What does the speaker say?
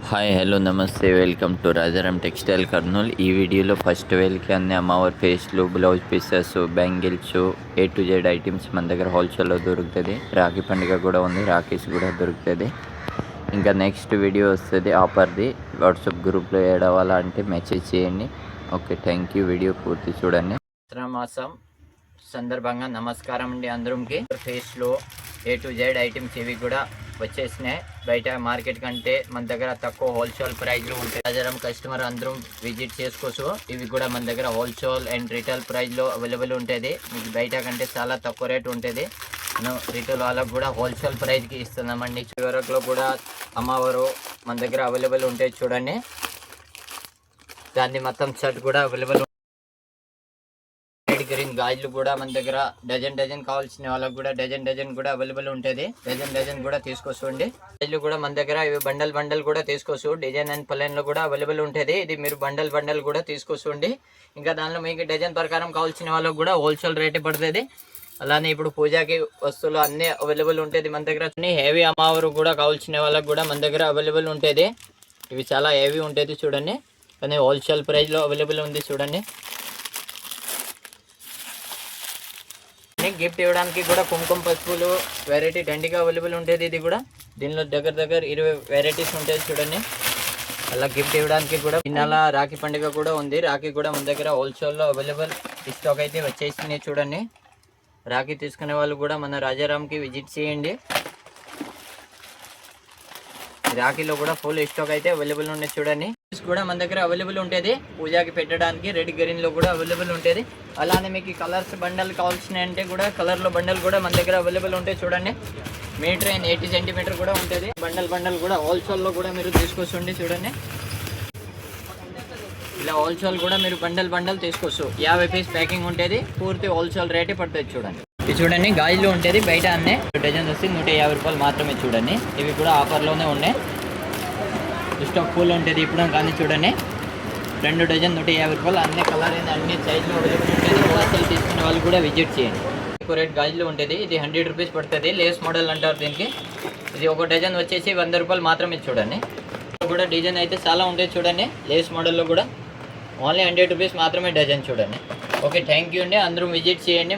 Hi hello నమస్తే welcome to Rajaram textile Kurnool. ఈ వీడియోలో ఫస్ట్ వేల్కి అన్ని అమ్మవారి ఫేస్లు, blouse pieces, bangles, A to Z items మన దగ్గర హోల్సేల్లో దొరుకుతుంది. రాఖీ పండుగ కూడా ఉంది, రాఖీస్ కూడా దొరుకుతుంది. ఇంకా నెక్స్ట్ వీడియో వస్తుంది ఆఫర్ది. వాట్సాప్ గ్రూప్లో యాడ్ అవ్వాలంటే మెసేజ్ చేయండి. Okay, thank you. వీడియో పూర్తి చూడండి. మాసం సందర్భంగా నమస్కారం అండి అందరికి. ఫేస్లో A to Z ఐటమ్స్ ఇవి కూడా వచ్చేసినాయి. బయట మార్కెట్ కంటే మన దగ్గర తక్కువ హోల్సేల్ ప్రైస్లో ఉంటాయి. రాజారాం కస్టమర్ అందరూ విజిట్ చేసుకోవచ్చు. ఇవి కూడా మన దగ్గర హోల్సేల్ అండ్ రిటైల్ ప్రైస్లో అవైలబుల్ ఉంటుంది. మీకు బయట కంటే చాలా తక్కువ రేట్ ఉంటుంది. మనం రిటైల్ వాళ్ళకు కూడా హోల్సేల్ ప్రైస్కి ఇస్తున్నామండి. చివరిలో కూడా అమ్మవారు మన దగ్గర అవైలబుల్ ఉంటాయి చూడండి. దాన్ని మొత్తం షర్ట్ కూడా అవైలబుల్. గ్రీన్ గాజులు కూడా మన దగ్గర డజన్ కావాల్సిన వాళ్ళకి కూడా డజన్ కూడా అవైలబుల్ ఉంటుంది. డజన్ కూడా తీసుకోవచ్చండి. గాజులు కూడా మన దగ్గర ఇవి బండల్ కూడా తీసుకోవచ్చు. డిజైన్ అండ్ ప్లెయిన్ లో కూడా అవైలబుల్ ఉంటుంది. ఇది మీరు బండల్ కూడా తీసుకోవచ్చండి. ఇంకా దానిలో మీకు డజన్ ప్రకారం కావాల్సిన వాళ్ళకి కూడా హోల్సేల్ రేటే పడుతుంది. అలానే ఇప్పుడు పూజకి వస్తువులు అన్నీ అవైలబుల్ ఉంటుంది మన దగ్గర. హెవీ అమ్మవారు కూడా కావాల్సిన వాళ్ళకి కూడా మన దగ్గర అవైలబుల్ ఉంటుంది. ఇవి చాలా హెవీ ఉంటుంది చూడండి, కానీ హోల్సేల్ ప్రైస్లో అవైలబుల్ ఉంది చూడండి. గిఫ్ట్ ఇవ్వడానికి కూడా కుంకుమ పసుపులు వెరైటీ దండిగా అవైలబుల్ ఉంటుంది. ఇది కూడా దీనిలో దగ్గర 20 వెరైటీస్ ఉంటాయి చూడండి. అలా గిఫ్ట్ ఇవ్వడానికి కూడా ఇన్నాళ్ళ రాఖీ పండుగ కూడా ఉంది. రాఖీ కూడా మన దగ్గర హోల్సేల్లో అవైలబుల్ స్టాక్ అయితే వచ్చేసింది చూడండి. రాఖీ తీసుకునే వాళ్ళు కూడా మన రాజారాంకి విజిట్ చేయండి. రాఖీలో కూడా ఫుల్ స్టాక్ అయితే అవైలబుల్ ఉన్నాయి చూడండి. కూడా మన దగ్గర అవైలబుల్ ఉంటుంది. పూజకి పెట్టడానికి రెడ్ గ్రీన్ లో కూడా అవైలబుల్ ఉంటుంది. అలానే మీకు కలర్స్ బండల్ కావాల్సిన అంటే కూడా కలర్ లో బండల్ కూడా మన దగ్గర అవైలబుల్ ఉంటాయి చూడండి. మీటర్ అండ్ 80 సెంటీమీటర్ కూడా ఉంటుంది. బండల్ కూడా హోల్సేల్ లో కూడా మీరు తీసుకొచ్చుండి చూడండి. ఇలా హోల్సేల్ కూడా మీరు బండల్ తీసుకోవచ్చు. 50 పీస్ ప్యాకింగ్ ఉంటుంది. పూర్తి హోల్సేల్ రేటే పడుతుంది చూడండి. ఇది చూడండి గాజులు ఉంటుంది. బయట అన్నీ డజన్ వచ్చి 150 రూపాయలు మాత్రమే చూడండి. ఇవి కూడా ఆఫర్లోనే ఉన్నాయి. స్టాక్ ఫుల్ ఉంటుంది ఇప్పుడు కానీ చూడండి. 2 డజన్ 150 రూపాయలు. అన్ని కలర్ అయినా అన్ని సైజులో అవైలబుల్ ఉంటుంది. హోల్సేల్ తీసుకునే వాళ్ళు కూడా విజిట్ చేయండి. రేట్ గాజులు ఉంటుంది. ఇది 100 రూపీస్ పడుతుంది. లేస్ మోడల్ అంటారు దీనికి. ఇది ఒక డజన్ వచ్చేసి 100 రూపాయలు మాత్రమే చూడండి. కూడా డిజైన్ అయితే చాలా ఉంటాయి చూడండి. లేస్ మోడల్లో కూడా ఓన్లీ 100 రూపీస్ మాత్రమే డజన్ చూడండి. ఓకే, థ్యాంక్ యూ అండి. అందరూ విజిట్ చేయండి.